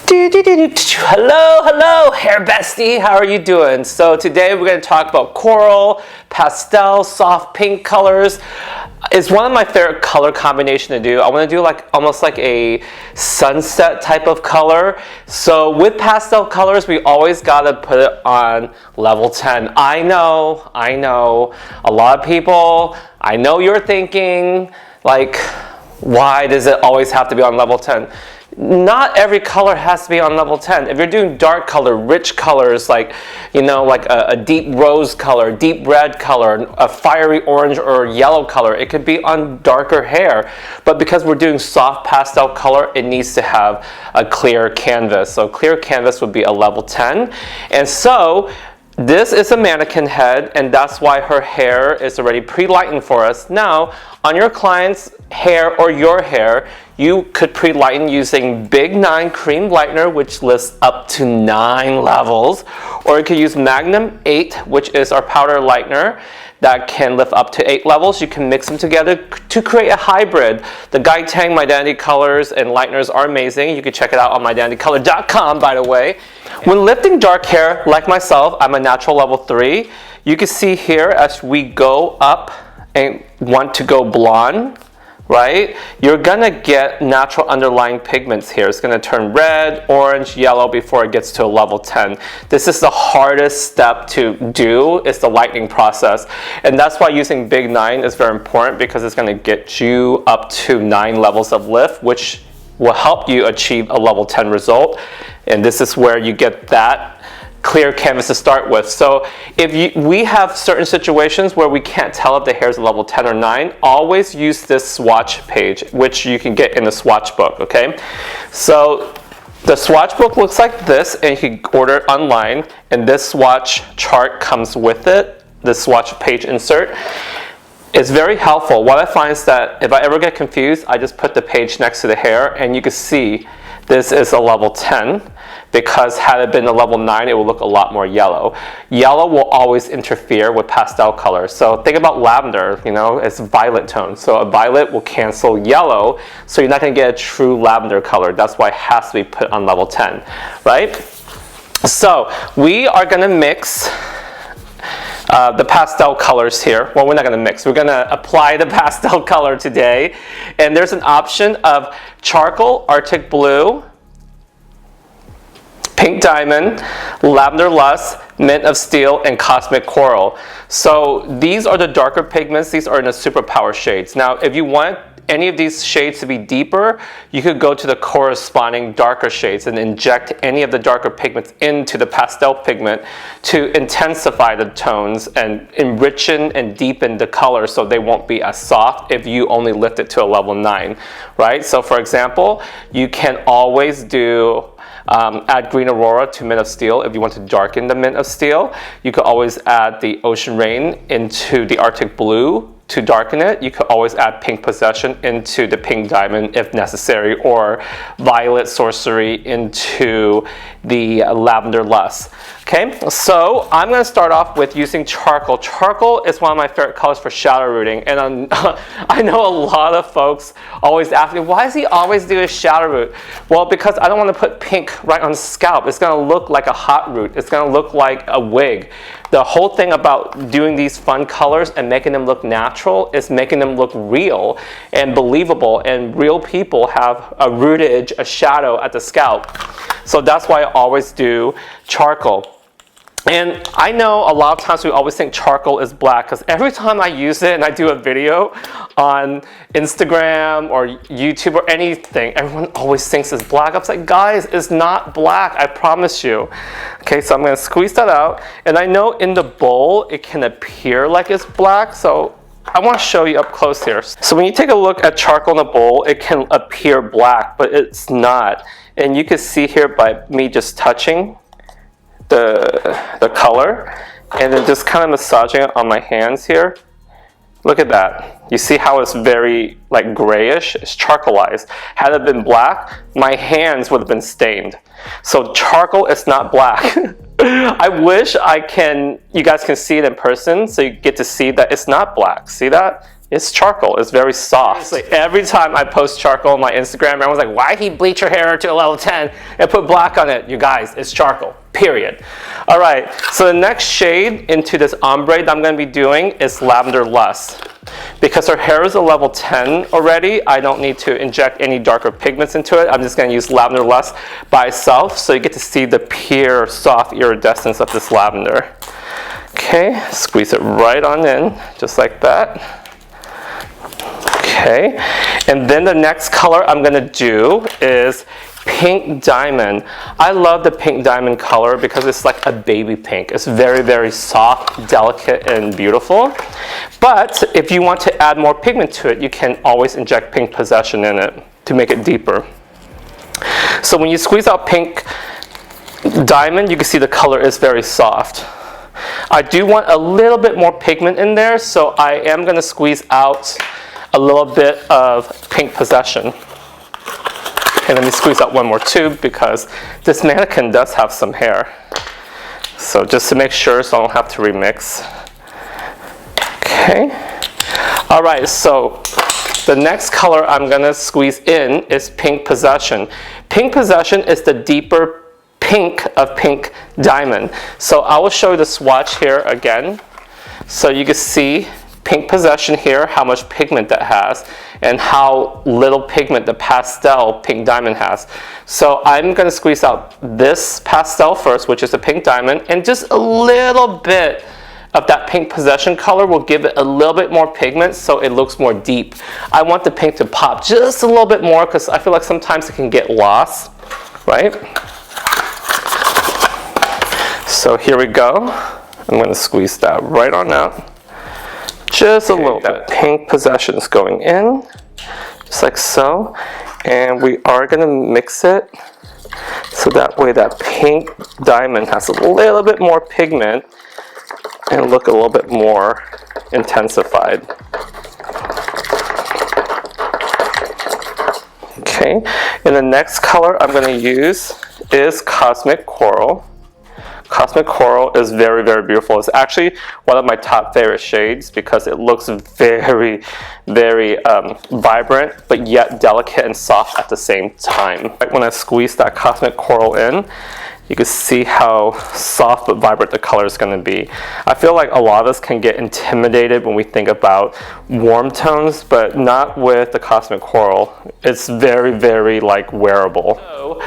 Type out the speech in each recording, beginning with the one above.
Hello, hair bestie. How are you doing? So today we're going to talk about coral, pastel, soft pink colors. It's one of my favorite color combination to do. I want to do almost like a sunset type of color. So with pastel colors, we always got to put it on level 10. I know, a lot of people, I know you're thinking, like, why does it always have to be on level 10? Not every color has to be on level 10. If you're doing dark color, rich colors, like a deep rose color, deep red color, a fiery orange or yellow color, it could be on darker hair. But because we're doing soft pastel color, it needs to have a clear canvas. So clear canvas would be a level 10. And so this is a mannequin head, and that's why her hair is already pre-lightened for us. Now, on your client's hair or your hair, you could pre-lighten using Big 9 Cream Lightener, which lists up to 9 levels. Or you could use Magnum 8, which is our powder lightener that can lift up to 8 levels. You can mix them together to create a hybrid. The Guy Tang My Dandy colors and lighteners are amazing. You can check it out on mydandycolor.com, by the way. When lifting dark hair, like myself, I'm a natural level 3. You can see here as we go up and want to go blonde, right? You're gonna get natural underlying pigments here. It's gonna turn red, orange, yellow before it gets to a level 10. This is the hardest step to do, is the lightening process. And that's why using Big 9 is very important, because it's gonna get you up to 9 levels of lift, which will help you achieve a level 10 result. And this is where you get that clear canvas to start with. So if we have certain situations where we can't tell if the hair is a level 10 or 9, always use this swatch page, which you can get in the swatch book, okay? So the swatch book looks like this, and you can order it online, and this swatch chart comes with it, the swatch page insert. It's very helpful. What I find is that if I ever get confused, I just put the page next to the hair, and you can see this is a level 10, because had it been a level 9, it will look a lot more yellow. Yellow will always interfere with pastel colors. So think about lavender, it's violet tone. So a violet will cancel yellow, so you're not gonna get a true lavender color. That's why it has to be put on level 10, right? So we are gonna mix the pastel colors here. Well, we're not going to mix. We're going to apply the pastel color today. And there's an option of charcoal, Arctic Blue, Pink Diamond, Lavender Lust, Mint of Steel, and Cosmic Coral. So these are the darker pigments. These are in the superpower shades. Now, if you want any of these shades to be deeper, you could go to the corresponding darker shades and inject any of the darker pigments into the pastel pigment to intensify the tones and enrichen and deepen the color so they won't be as soft if you only lift it to a level 9, right? So for example, you can always do add Green Aurora to Mint of Steel if you want to darken the Mint of Steel. You could always add the Ocean Rain into the Arctic Blue to darken it. You could always add Pink Possession into the Pink Diamond if necessary, or Violet Sorcery into the Lavender Lust. Okay, so I'm going to start off with using charcoal. Charcoal is one of my favorite colors for shadow rooting, and I know a lot of folks always ask me, why does he always do a shadow root? Well, because I don't want to put pink right on the scalp. It's going to look like a hot root. It's going to look like a wig. The whole thing about doing these fun colors and making them look natural is making them look real and believable, and real people have a rootage, a shadow at the scalp. So that's why I always do charcoal. And I know a lot of times we always think charcoal is black, because every time I use it and I do a video on Instagram or YouTube or anything, everyone always thinks it's black. I'm like, guys, it's not black, I promise you. Okay, so I'm going to squeeze that out. And I know in the bowl it can appear like it's black, so I want to show you up close here. So when you take a look at charcoal in a bowl, it can appear black, but it's not. And you can see here by me just touching the color and then just kind of massaging it on my hands here. Look at that. You see how it's very like grayish? It's charcoalized. Had it been black, my hands would have been stained. So charcoal is not black. I wish you guys can see it in person so you get to see that it's not black. See that? It's charcoal. It's very soft. Like every time I post charcoal on my Instagram, everyone's like, why he bleach your hair to a level 10 and put black on it? You guys, it's charcoal, period. All right, so the next shade into this ombre that I'm gonna be doing is Lavender Lust. Because her hair is a level 10 already, I don't need to inject any darker pigments into it. I'm just gonna use Lavender Lust by itself, so you get to see the pure, soft iridescence of this lavender. Okay, squeeze it right on in, just like that. Okay, and then the next color I'm gonna do is Pink Diamond. I love the Pink Diamond color because it's like a baby pink. It's very, very soft, delicate, and beautiful. But if you want to add more pigment to it, you can always inject Pink Possession in it to make it deeper. So when you squeeze out Pink Diamond, you can see the color is very soft. I do want a little bit more pigment in there, so I am going to squeeze out a little bit of Pink Possession. And let me squeeze out one more tube because this mannequin does have some hair. So just to make sure so I don't have to remix. Okay. All right, so the next color I'm going to squeeze in is Pink Possession. Pink Possession is the deeper pink of Pink Diamond. So I will show you the swatch here again. So you can see Pink Possession here, how much pigment that has, and how little pigment the pastel Pink Diamond has. So I'm going to squeeze out this pastel first, which is the Pink Diamond, and just a little bit of that Pink Possession color will give it a little bit more pigment so it looks more deep. I want the pink to pop just a little bit more because I feel like sometimes it can get lost, right? So here we go. I'm going to squeeze that right on out. Just a little bit. Pink Possession is going in, just like so. And we are going to mix it so that way that Pink Diamond has a little bit more pigment and look a little bit more intensified. Okay, and the next color I'm going to use is Cosmic Coral. Cosmic Coral is very, very beautiful. It's actually one of my top favorite shades because it looks very, very vibrant, but yet delicate and soft at the same time. When I squeeze that Cosmic Coral in, you can see how soft but vibrant the color is going to be. I feel like a lot of us can get intimidated when we think about warm tones, but not with the Cosmic Coral. It's very, very like wearable. So,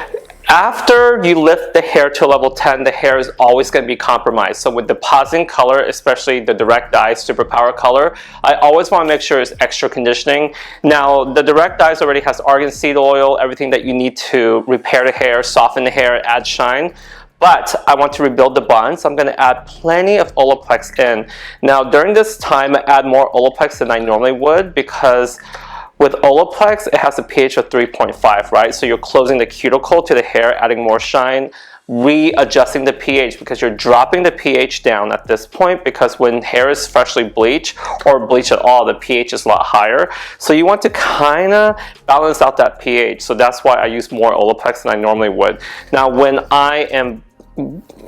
after you lift the hair to level 10, the hair is always going to be compromised. So with depositing color, especially the direct dye superpower color, I always want to make sure it's extra conditioning. Now, the direct dyes already has argan seed oil, everything that you need to repair the hair, soften the hair, add shine. But I want to rebuild the bond, so I'm going to add plenty of Olaplex in. Now, during this time, I add more Olaplex than I normally would because with Olaplex, it has a pH of 3.5, right? So you're closing the cuticle to the hair, adding more shine, readjusting the pH because you're dropping the pH down at this point because when hair is freshly bleached or bleached at all, the pH is a lot higher. So you want to kind of balance out that pH. So that's why I use more Olaplex than I normally would. Now, when I am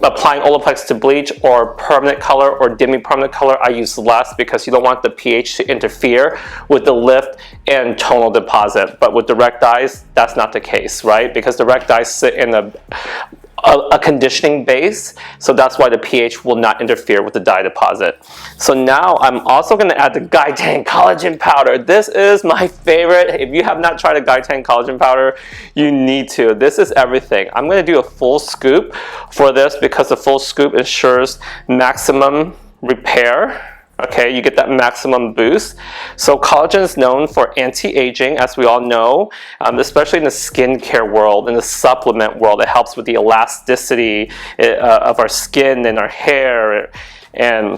applying Olaplex to bleach or permanent color or demi-permanent color, I use less because you don't want the pH to interfere with the lift and tonal deposit. But with direct dyes, that's not the case, right? Because direct dyes sit in a conditioning base, so that's why the pH will not interfere with the dye deposit. So now I'm also going to add the GuyTang collagen powder. This is my favorite. If you have not tried a GuyTang collagen powder, you need to. This is everything. I'm going to do a full scoop for this because the full scoop ensures maximum repair. Okay, you get that maximum boost. So collagen is known for anti-aging, as we all know, especially in the skincare world, in the supplement world. It helps with the elasticity of our skin and our hair, and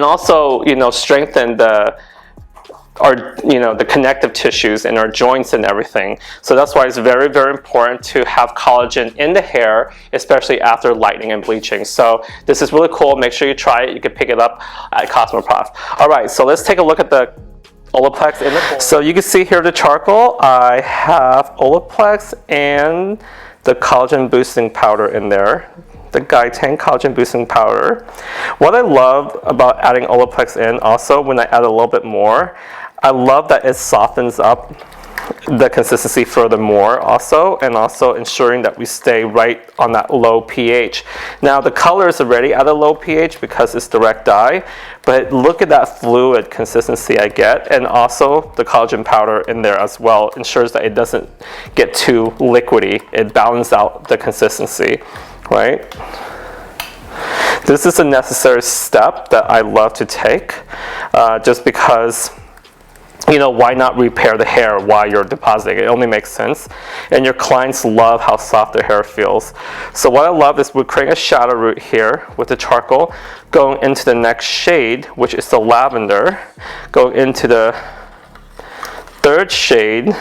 also, you know, strengthen the connective tissues in our joints and everything. So that's why it's very, very important to have collagen in the hair, especially after lightening and bleaching. So this is really cool. Make sure you try it. You can pick it up at Cosmoprof. All right, so let's take a look at the Olaplex in the bowl. So you can see here the charcoal. I have Olaplex and the collagen boosting powder in there. the Guy Tang Collagen Boosting Powder. What I love about adding Olaplex in also, when I add a little bit more, I love that it softens up the consistency furthermore also, and also ensuring that we stay right on that low pH. Now the color is already at a low pH because it's direct dye, but look at that fluid consistency I get, and also the collagen powder in there as well ensures that it doesn't get too liquidy. It balances out the consistency, right? This is a necessary step that I love to take just because, you know, why not repair the hair while you're depositing? It only makes sense. And your clients love how soft their hair feels. So what I love is we're creating a shadow root here with the charcoal, going into the next shade, which is the lavender, going into the third shade.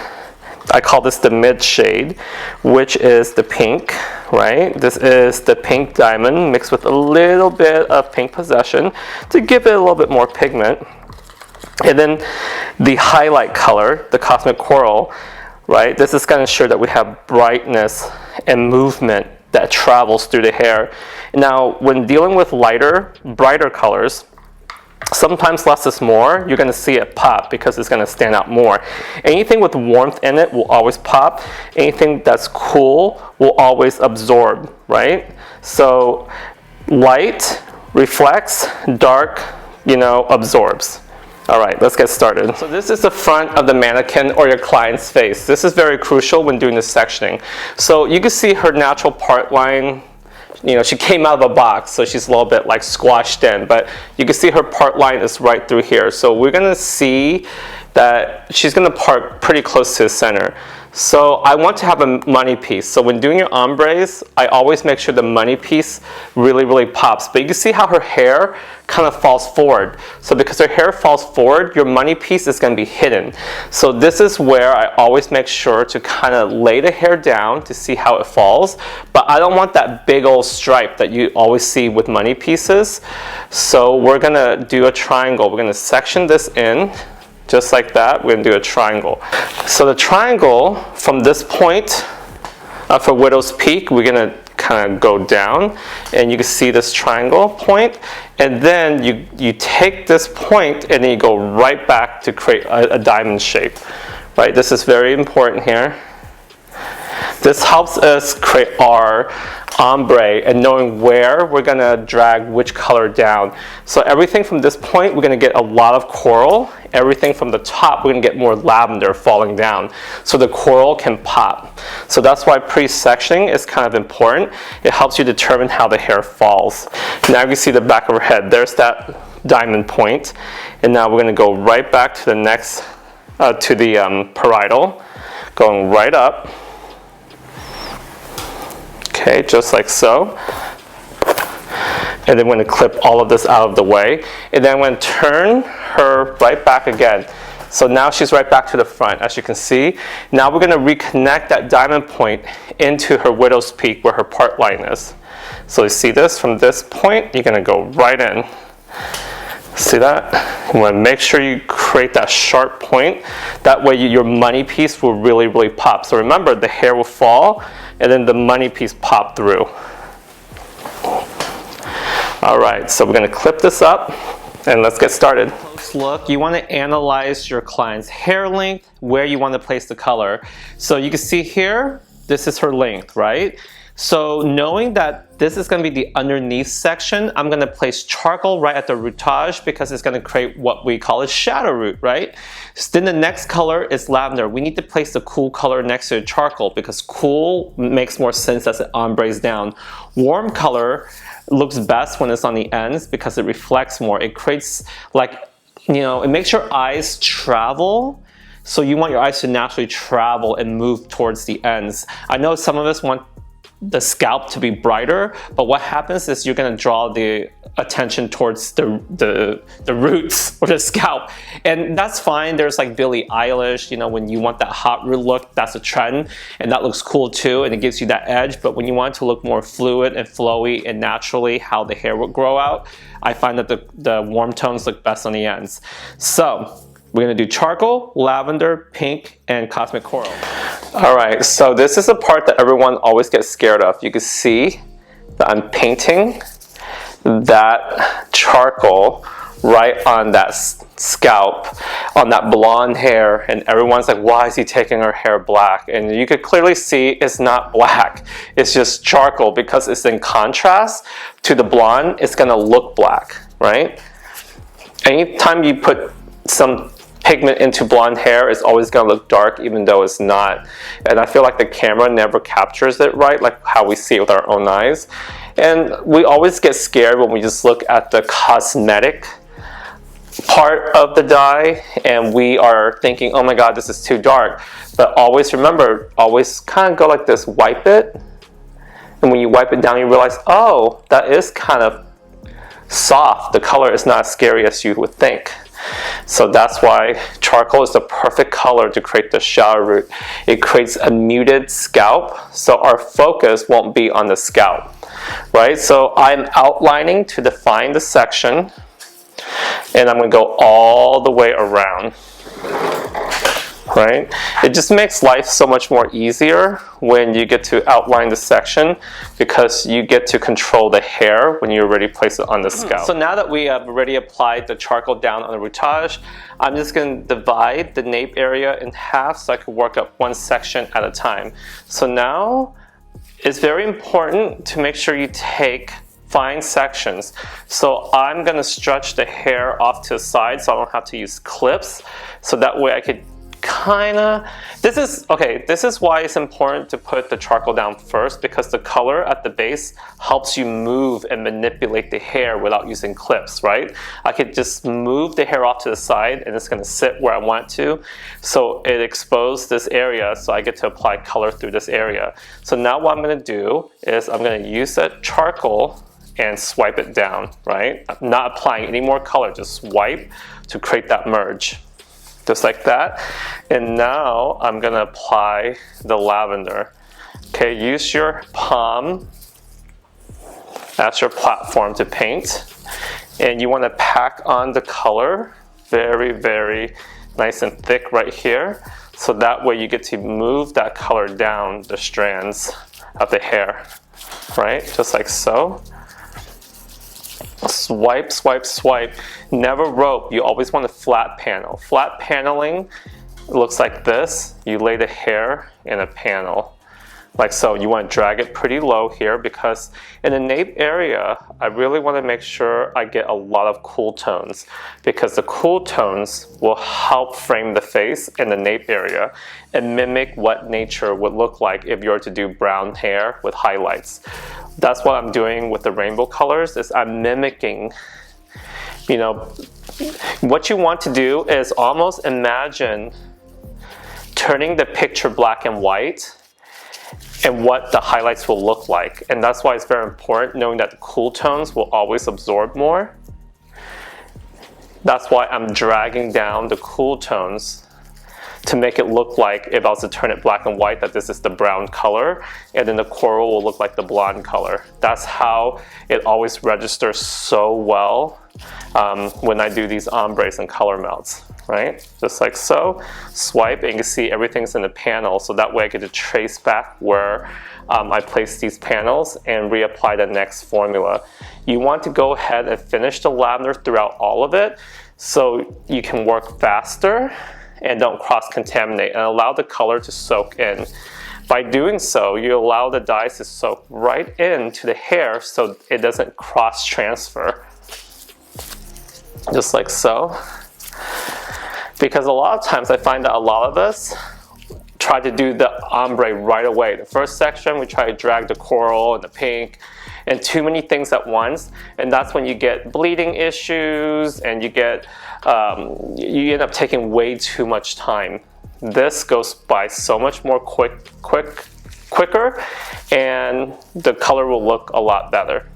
I call this the mid shade, which is the pink, right? This is the pink diamond mixed with a little bit of pink possession to give it a little bit more pigment. And then the highlight color, the cosmic coral, right? This is going to ensure that we have brightness and movement that travels through the hair. Now, when dealing with lighter, brighter colors, sometimes less is more. You're going to see it pop because it's going to stand out more. Anything with warmth in it will always pop. Anything that's cool will always absorb, right? So light reflects, dark, you know, absorbs. All right, let's get started. So this is the front of the mannequin or your client's face. This is very crucial when doing the sectioning. So you can see her natural part line. You know, she came out of a box, so she's a little bit like squashed in, but you can see her part line is right through here. So we're gonna see that she's gonna part pretty close to the center. So I want to have a money piece. So when doing your ombres, I always make sure the money piece really, really pops. But you can see how her hair kind of falls forward. So because her hair falls forward, your money piece is going to be hidden. So this is where I always make sure to kind of lay the hair down to see how it falls. But I don't want that big old stripe that you always see with money pieces. So we're going to do a triangle. We're going to section this in. Just like that, we're going to do a triangle. So the triangle from this point for Widow's Peak, we're going to kind of go down, and you can see this triangle point, and then you take this point and then you go right back to create a diamond shape. Right? This is very important here. This helps us create our ombre and knowing where we're going to drag which color down. So everything from this point, we're going to get a lot of coral. Everything from the top, we're going to get more lavender falling down. So the coral can pop. So that's why pre-sectioning is kind of important. It helps you determine how the hair falls. Now you can see the back of her head. There's that diamond point. And now we're going to go right back to the next, to the parietal, going right up. Okay, just like so. And then we're going to clip all of this out of the way. And then I'm going to turn her right back again. So now she's right back to the front, as you can see. Now we're going to reconnect that diamond point into her Widow's Peak where her part line is. So you see this from this point, you're going to go right in. See that? You want to make sure you create that sharp point. That way your money piece will really, really pop. So remember, the hair will fall and then the money piece pop through. All right, so we're going to clip this up and let's get started. Close look, you want to analyze your client's hair length, where you want to place the color. So you can see here, this is her length, right? So knowing that this is going to be the underneath section, I'm going to place charcoal right at the rootage because it's going to create what we call a shadow root, right? So then the next color is lavender. We need to place the cool color next to the charcoal because cool makes more sense as it ombres down. Warm color looks best when it's on the ends because it reflects more. It creates like, you know, it makes your eyes travel. So you want your eyes to naturally travel and move towards the ends. I know some of us want the scalp to be brighter, but what happens is you're going to draw the attention towards the roots or the scalp, and that's fine. There's like Billie Eilish, you know, when you want that hot root look, that's a trend, and that looks cool too, and it gives you that edge. But when you want it to look more fluid and flowy and naturally how the hair would grow out, I find that the warm tones look best on the ends. So we're going to do charcoal, lavender, pink, and cosmic coral. All right, so this is a part that everyone always gets scared of. You can see that I'm painting that charcoal right on that scalp, on that blonde hair, and everyone's like, why is he taking her hair black? And you could clearly see it's not black, it's just charcoal. Because it's in contrast to the blonde, it's gonna look black, right? Anytime you put some pigment into blonde hair, it's always gonna look dark even though it's not. And I feel like the camera never captures it right, like how we see it with our own eyes. And we always get scared when we just look at the cosmetic part of the dye and we are thinking, oh my god, this is too dark. But always remember, always kind of go like this, wipe it, and when you wipe it down you realize, oh, that is kind of soft. The color is not as scary as you would think. So that's why charcoal is the perfect color to create the shower root. It creates a muted scalp, so our focus won't be on the scalp, right? So I'm outlining to define the section, and I'm going to go all the way around, right? It just makes life so much more easier when you get to outline the section, because you get to control the hair when you already place it on the scalp. So now that we have already applied the charcoal down on the rootage, I'm just going to divide the nape area in half so I can work up one section at a time. So now it's very important to make sure you take fine sections. So I'm going to stretch the hair off to the side so I don't have to use clips, so that way I could this is why it's important to put the charcoal down first, because the color at the base helps you move and manipulate the hair without using clips, right? I could just move the hair off to the side and it's going to sit where I want it to. So it exposed this area, so I get to apply color through this area. So now what I'm going to do is I'm going to use that charcoal and swipe it down, right? I'm not applying any more color, just swipe to create that merge. Just like that. And now I'm going to apply the lavender. Okay, use your palm as your platform to paint. And you want to pack on the color very, very nice and thick right here. So that way you get to move that color down the strands of the hair, right? Just like so. Swipe, swipe, swipe. Never rope. You always want a flat panel. Flat paneling looks like this. You lay the hair in a panel like so. You want to drag it pretty low here, because in the nape area I really want to make sure I get a lot of cool tones, because the cool tones will help frame the face in the nape area and mimic what nature would look like if you were to do brown hair with highlights. That's what I'm doing with the rainbow colors, is I'm mimicking, you know, what you want to do is almost imagine turning the picture black and white and what the highlights will look like. And that's why it's very important knowing that the cool tones will always absorb more. That's why I'm dragging down the cool tones to make it look like, if I was to turn it black and white, that this is the brown color, and then the coral will look like the blonde color. That's how it always registers so well when I do these ombres and color melts, right? Just like so. Swipe, and you can see everything's in the panel, so that way I get to trace back where I place these panels and reapply the next formula. You want to go ahead and finish the lavender throughout all of it so you can work faster and don't cross-contaminate, and allow the color to soak in. By doing so, you allow the dyes to soak right into the hair so it doesn't cross-transfer. Just like so. Because a lot of times I find that a lot of us try to do the ombre right away. The first section, we try to drag the coral and the pink and too many things at once, and that's when you get bleeding issues and you get you end up taking way too much time. This goes by so much more quicker, and the color will look a lot better.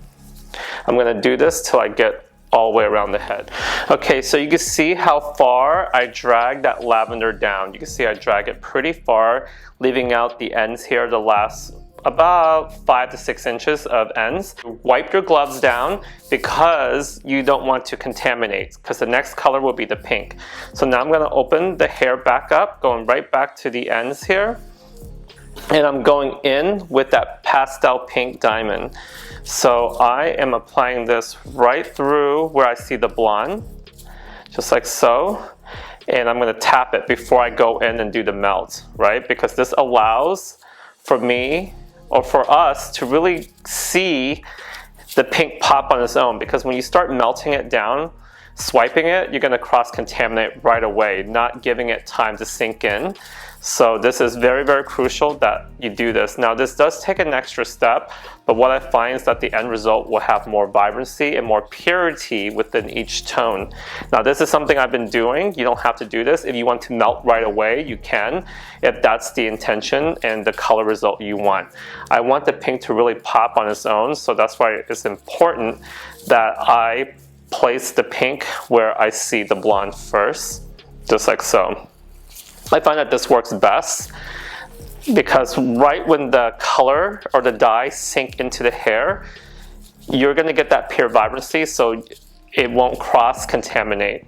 I'm going to do this till I get all the way around the head. Okay, so you can see how far I drag that lavender down. You can see I drag it pretty far, leaving out the ends here, the last about 5 to 6 inches of ends. Wipe your gloves down because you don't want to contaminate, because the next color will be the pink. So now I'm going to open the hair back up, going right back to the ends here. And I'm going in with that pastel pink diamond. So I am applying this right through where I see the blonde, just like so. And I'm going to tap it before I go in and do the melt, right? Because this allows for me, or for us, to really see the pink pop on its own. Because when you start melting it down, swiping it, you're going to cross-contaminate right away, not giving it time to sink in. So this is very, very crucial that you do this. Now this does take an extra step, but what I find is that the end result will have more vibrancy and more purity within each tone. Now this is something I've been doing. You don't have to do this. If you want to melt right away, you can, if that's the intention and the color result you want. I want the pink to really pop on its own, so that's why it's important that I place the pink where I see the blonde first, just like so. I find that this works best because right when the color or the dye sink into the hair, you're going to get that pure vibrancy, so it won't cross-contaminate.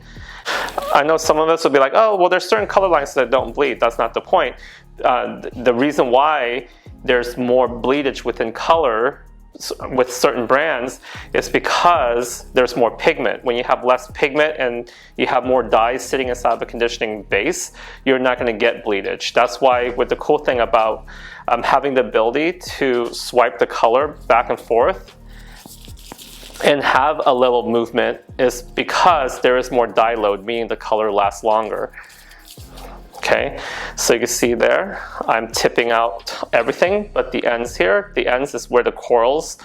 I know some of us will be like, oh, well, there's certain color lines that don't bleed. That's not the point. The reason why there's more bleedage within color with certain brands is because there's more pigment. When you have less pigment and you have more dyes sitting inside of a conditioning base, you're not going to get bleedage. That's why with the cool thing about having the ability to swipe the color back and forth and have a little movement is because there is more dye load, meaning the color lasts longer. Okay, so you can see there, I'm tipping out everything but the ends here. The ends is where the corals,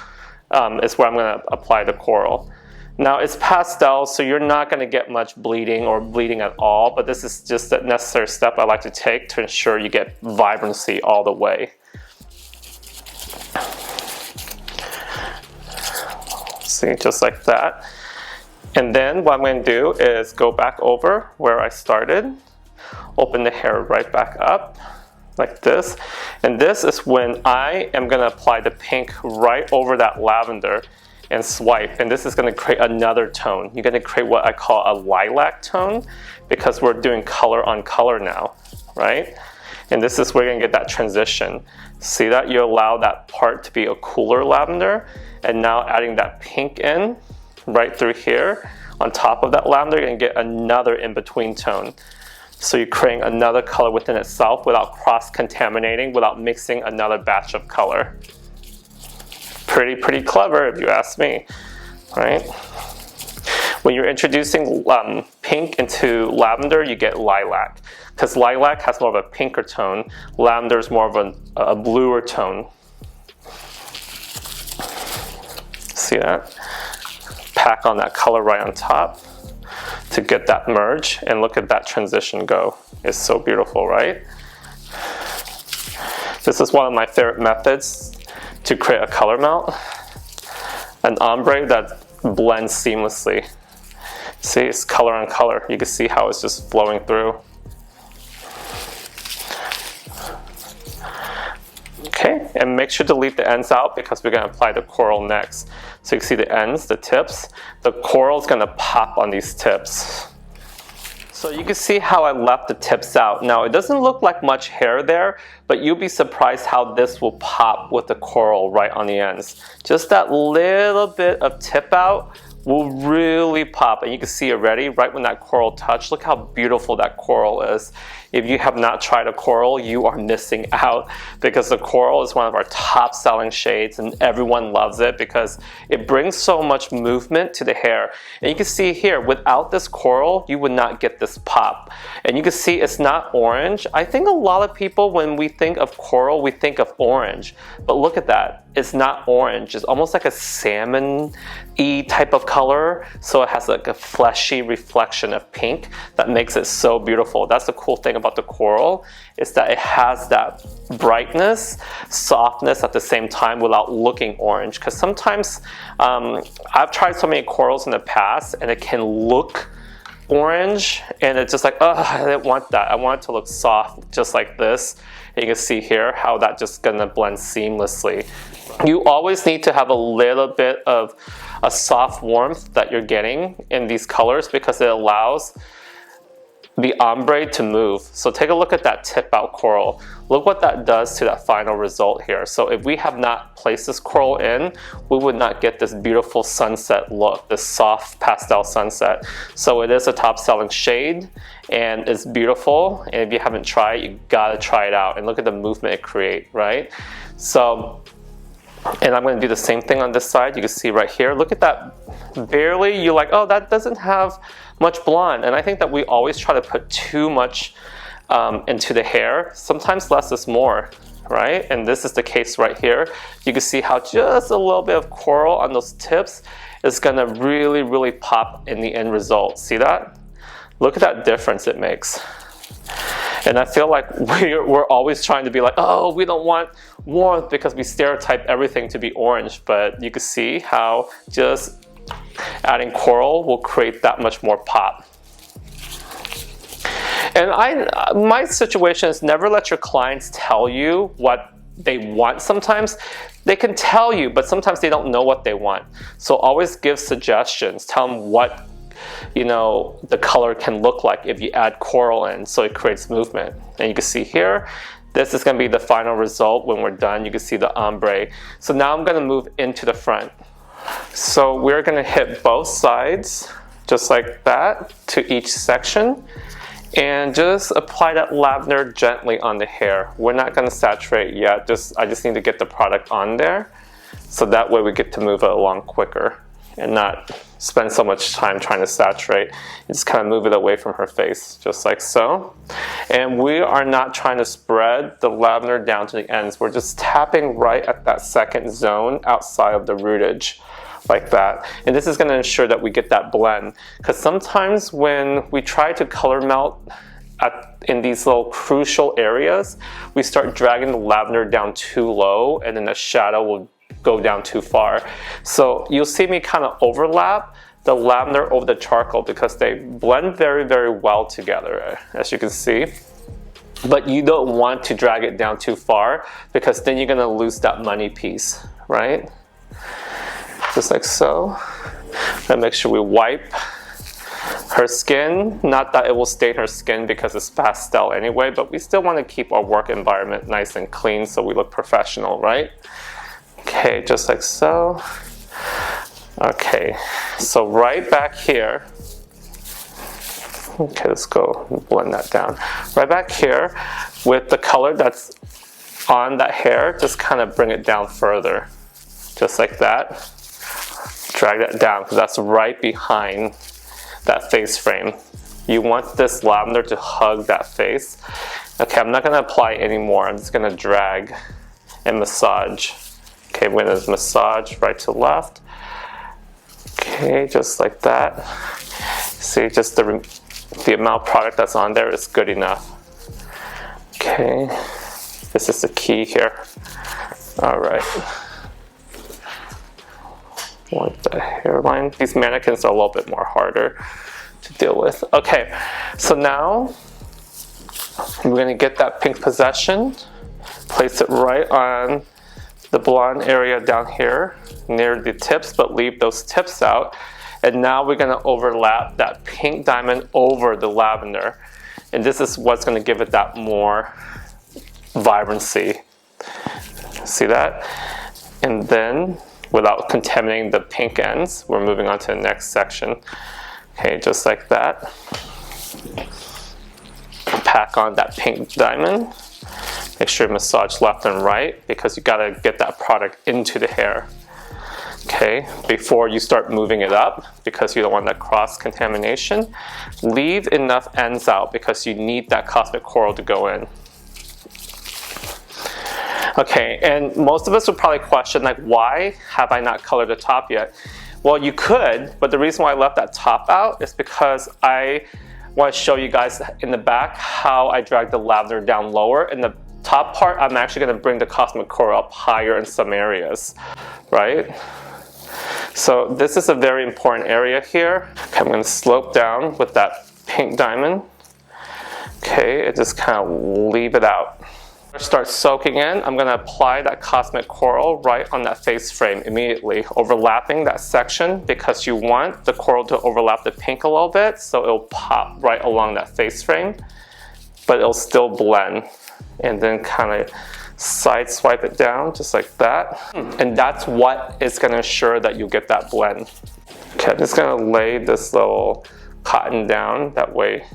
is where I'm going to apply the coral. Now it's pastel, so you're not going to get much bleeding or bleeding at all, but this is just a necessary step I like to take to ensure you get vibrancy all the way. See, just like that. And then what I'm going to do is go back over where I started. Open the hair right back up like this, and this is when I am going to apply the pink right over that lavender and swipe, and this is going to create another tone. You're going to create what I call a lilac tone because we're doing color on color now, right? And this is where you're going to get that transition. See that? You allow that part to be a cooler lavender, and now adding that pink in right through here on top of that lavender, you're going to get another in-between tone. So you're creating another color within itself without cross-contaminating, without mixing another batch of color. Pretty clever if you ask me, right? When you're introducing pink into lavender, you get lilac. Because lilac has more of a pinker tone, lavender is more of a bluer tone. See that? Pack on that color right on top to get that merge, and look at that transition go. It's so beautiful, right? This is one of my favorite methods to create a color melt. An ombre that blends seamlessly. See, it's color on color. You can see how it's just flowing through. Okay, and make sure to leave the ends out because we're going to apply the coral next. So you can see the ends, the tips. The coral is going to pop on these tips. So you can see how I left the tips out. Now it doesn't look like much hair there, but you'll be surprised how this will pop with the coral right on the ends. Just that little bit of tip out will really pop, and you can see already right when that coral touched, look how beautiful that coral is. If you have not tried a coral, you are missing out because the coral is one of our top selling shades and everyone loves it because it brings so much movement to the hair. And you can see here, without this coral, you would not get this pop. And you can see it's not orange. I think a lot of people, when we think of coral, we think of orange, but look at that. It's not orange. It's almost like a salmon-y type of color. So it has like a fleshy reflection of pink that makes it so beautiful. That's the cool thing about the coral, is that it has that brightness, softness at the same time without looking orange. Because sometimes I've tried so many corals in the past and it can look orange and it's just like, oh, I didn't want that. I want it to look soft just like this. And you can see here how that just gonna blend seamlessly. You always need to have a little bit of a soft warmth that you're getting in these colors because it allows the ombre to move. So take a look at that tip out coral. Look what that does to that final result here. So if we have not placed this coral in, we would not get this beautiful sunset look, this soft pastel sunset. So it is a top selling shade and it's beautiful. And if you haven't tried it, you gotta try it out and look at the movement it creates, right? So, and I'm going to do the same thing on this side. You can see right here, look at that. Barely, you're like, oh, that doesn't have much blonde. And I think that we always try to put too much into the hair. Sometimes less is more, right? And this is the case right here. You can see how just a little bit of coral on those tips is going to really, really pop in the end result. See that? Look at that difference it makes. And I feel like we're always trying to be like, oh, we don't want warmth because we stereotype everything to be orange. But you can see how just adding coral will create that much more pop. And my situation is never let your clients tell you what they want sometimes. They can tell you, but sometimes they don't know what they want. So always give suggestions. Tell them what the color can look like if you add coral in, so it creates movement. And you can see here, this is going to be the final result when we're done. You can see the ombre. So now I'm going to move into the front. So we're going to hit both sides just like that to each section and just apply that lavender gently on the hair. We're not going to saturate yet. I just need to get the product on there so that way we get to move it along quicker and not spend so much time trying to saturate. Just kind of move it away from her face, just like so. And we are not trying to spread the lavender down to the ends. We're just tapping right at that second zone outside of the rootage, like that. And this is going to ensure that we get that blend. Because sometimes when we try to color melt in these little crucial areas, we start dragging the lavender down too low, and then the shadow will go down too far. So you'll see me kind of overlap the lavender over the charcoal because they blend very, very well together, as you can see. But you don't want to drag it down too far because then you're gonna lose that money piece, right? Just like so. And make sure we wipe her skin. Not that it will stain her skin because it's pastel anyway, but we still want to keep our work environment nice and clean so we look professional, right? Okay, just like so. Okay, so right back here. Okay, let's go blend that down. Right back here with the color that's on that hair, just kind of bring it down further. Just like that. Drag that down because that's right behind that face frame. You want this lavender to hug that face. Okay, I'm not going to apply any more. I'm just going to drag and massage. Okay, we're going to massage right to left. Okay, just like that. See, just the amount of product that's on there is good enough. Okay, this is the key here. All right. Want the hairline. These mannequins are a little bit more harder to deal with. Okay, so now we're going to get that pink possession, place it right on the blonde area down here near the tips, but leave those tips out. And now we're going to overlap that pink diamond over the lavender. And this is what's going to give it that more vibrancy. See that? And then, without contaminating the pink ends, we're moving on to the next section. Okay, just like that. Pack on that pink diamond. Make sure you massage left and right because you gotta get that product into the hair. Okay, before you start moving it up because you don't want that cross contamination. Leave enough ends out because you need that cosmic coral to go in. Okay, and most of us would probably question, like, why have I not colored the top yet? Well, you could, but the reason why I left that top out is because I want to show you guys in the back how I drag the lavender down lower. In the top part, I'm actually going to bring the cosmic coral up higher in some areas, right? So this is a very important area here. Okay, I'm going to slope down with that pink diamond. Okay, and just kind of leave it out. Start soaking in. I'm going to apply that cosmic coral right on that face frame immediately, overlapping that section because you want the coral to overlap the pink a little bit so it'll pop right along that face frame, but it'll still blend. And then kind of side swipe it down just like that. And that's what is going to ensure that you get that blend. Okay, I'm just going to lay this little cotton down, that way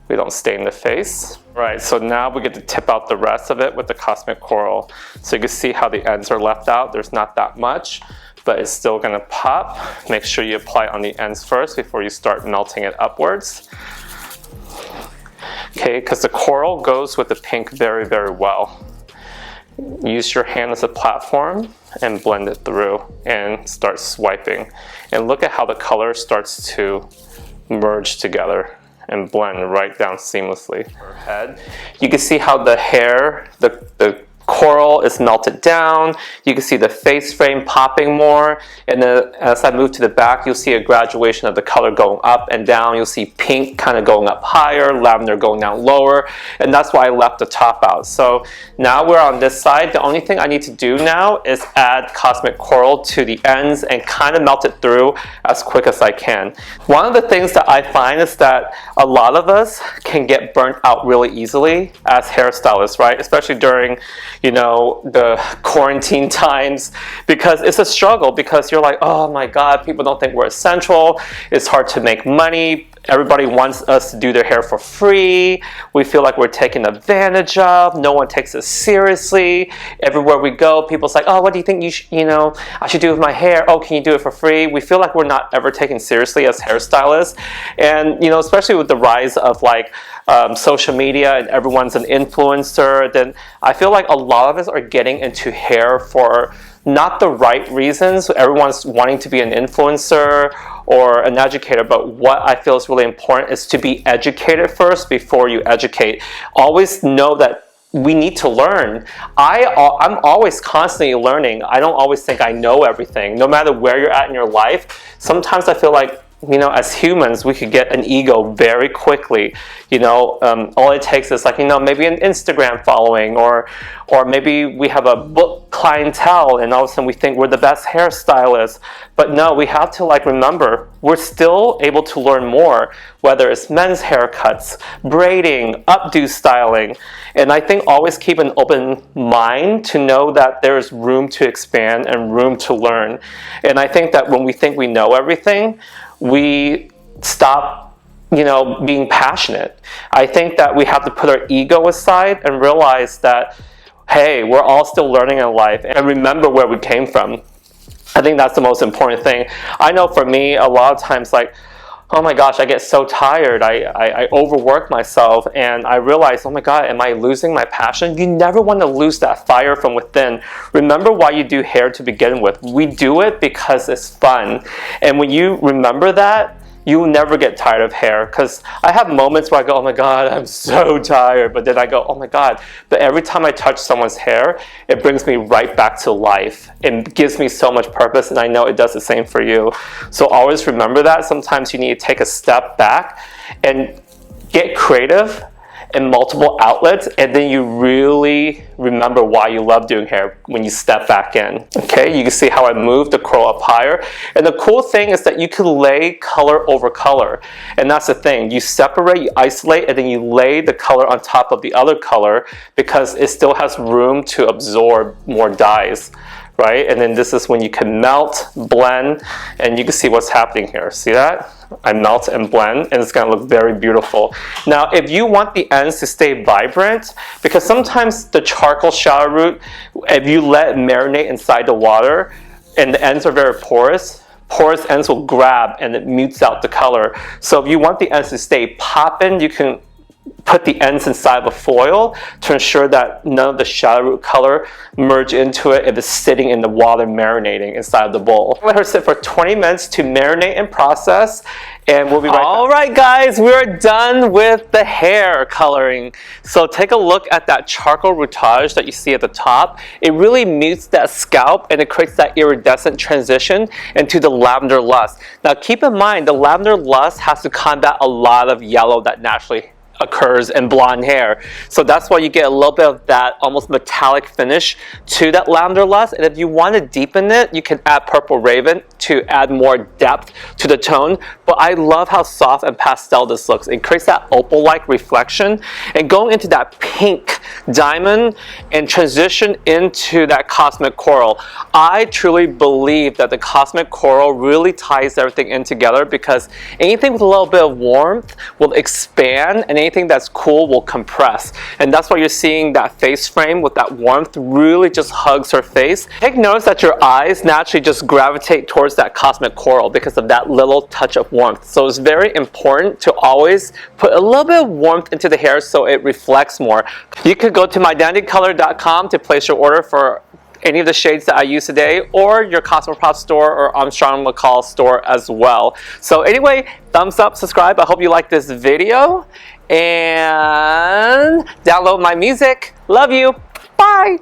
we don't stain the face. Right, so now we get to tip out the rest of it with the cosmic coral. So you can see how the ends are left out. There's not that much, but it's still gonna pop. Make sure you apply on the ends first before you start melting it upwards. Okay, because the coral goes with the pink very, very well. Use your hand as a platform and blend it through and start swiping. And look at how the color starts to merge together and blend right down seamlessly. Head. You can see how the hair, the coral is melted down. You can see the face frame popping more, and then as I move to the back, you'll see a graduation of the color going up and down. You'll see pink kind of going up higher, lavender going down lower, and that's why I left the top out. So now we're on this side. The only thing I need to do now is add cosmic coral to the ends and kind of melt it through as quick as I can. One of the things that I find is that a lot of us can get burnt out really easily as hairstylists, right? Especially during, you know, the quarantine times, because it's a struggle, because you're like, oh my God, people don't think we're essential. It's hard to make money. Everybody wants us to do their hair for free. We feel like we're taken advantage of. No one takes us seriously. Everywhere we go, people's like, oh, what do you think I should do with my hair? Oh, can you do it for free? We feel like we're not ever taken seriously as hairstylists. And, you know, especially with the rise of like social media and everyone's an influencer, then I feel like a lot of us are getting into hair for not the right reasons. Everyone's wanting to be an influencer or an educator, but what I feel is really important is to be educated first before you educate. Always know that we need to learn. I'm always constantly learning. I don't always think I know everything. No matter where you're at in your life, sometimes I feel like, you know, as humans, we could get an ego very quickly. You know, all it takes is like, you know, maybe an Instagram following, or maybe we have a book clientele and all of a sudden we think we're the best hairstylists. But no, we have to like remember, we're still able to learn more, whether it's men's haircuts, braiding, updo styling. And I think always keep an open mind to know that there's room to expand and room to learn. And I think that when we think we know everything, we stop, you know, being passionate. I think that we have to put our ego aside and realize that, hey, we're all still learning in life, and remember where we came from. I think that's the most important thing. I know for me, a lot of times, like, oh my gosh, I get so tired. I overwork myself, and I realize, oh my God, am I losing my passion? You never want to lose that fire from within. Remember why you do hair to begin with. We do it because it's fun. And when you remember that, you will never get tired of hair, because I have moments where I go, oh my God, I'm so tired, but then I go, oh my God, but every time I touch someone's hair, it brings me right back to life. It gives me so much purpose, and I know it does the same for you. So always remember that. Sometimes you need to take a step back and get creative in multiple outlets, and then you really remember why you love doing hair when you step back in. Okay, you can see how I moved the coral up higher. And the cool thing is that you can lay color over color. And that's the thing. You separate, you isolate, and then you lay the color on top of the other color because it still has room to absorb more dyes. Right? And then this is when you can melt, blend, and you can see what's happening here. See that? I melt and blend, and it's going to look very beautiful. Now, if you want the ends to stay vibrant, because sometimes the charcoal shadow root, if you let it marinate inside the water, and the ends are very porous ends will grab and it mutes out the color. So if you want the ends to stay poppin', you can put the ends inside of a foil to ensure that none of the shadow root color merge into it if it's sitting in the water marinating inside of the bowl. Let her sit for 20 minutes to marinate and process, and we'll be right back. All right, guys, we're done with the hair coloring. So take a look at that charcoal routage that you see at the top. It really mutes that scalp, and it creates that iridescent transition into the Lavender Lust. Now keep in mind, the Lavender Lust has to combat a lot of yellow that naturally occurs in blonde hair. So that's why you get a little bit of that almost metallic finish to that Lavender Lust. And if you want to deepen it, you can add Purple Raven to add more depth to the tone. But I love how soft and pastel this looks. It creates that opal-like reflection. And going into that pink diamond and transition into that cosmic coral, I truly believe that the cosmic coral really ties everything in together, because anything with a little bit of warmth will expand and anything that's cool will compress. And that's why you're seeing that face frame with that warmth really just hugs her face. Take notice that your eyes naturally just gravitate towards that cosmic coral because of that little touch of warmth. So it's very important to always put a little bit of warmth into the hair so it reflects more. You could go to mydandycolor.com to place your order for any of the shades that I use today, or your Cosmoprof store or Armstrong McCall store as well. So anyway, thumbs up, subscribe. I hope you like this video, and download my music. Love you. Bye.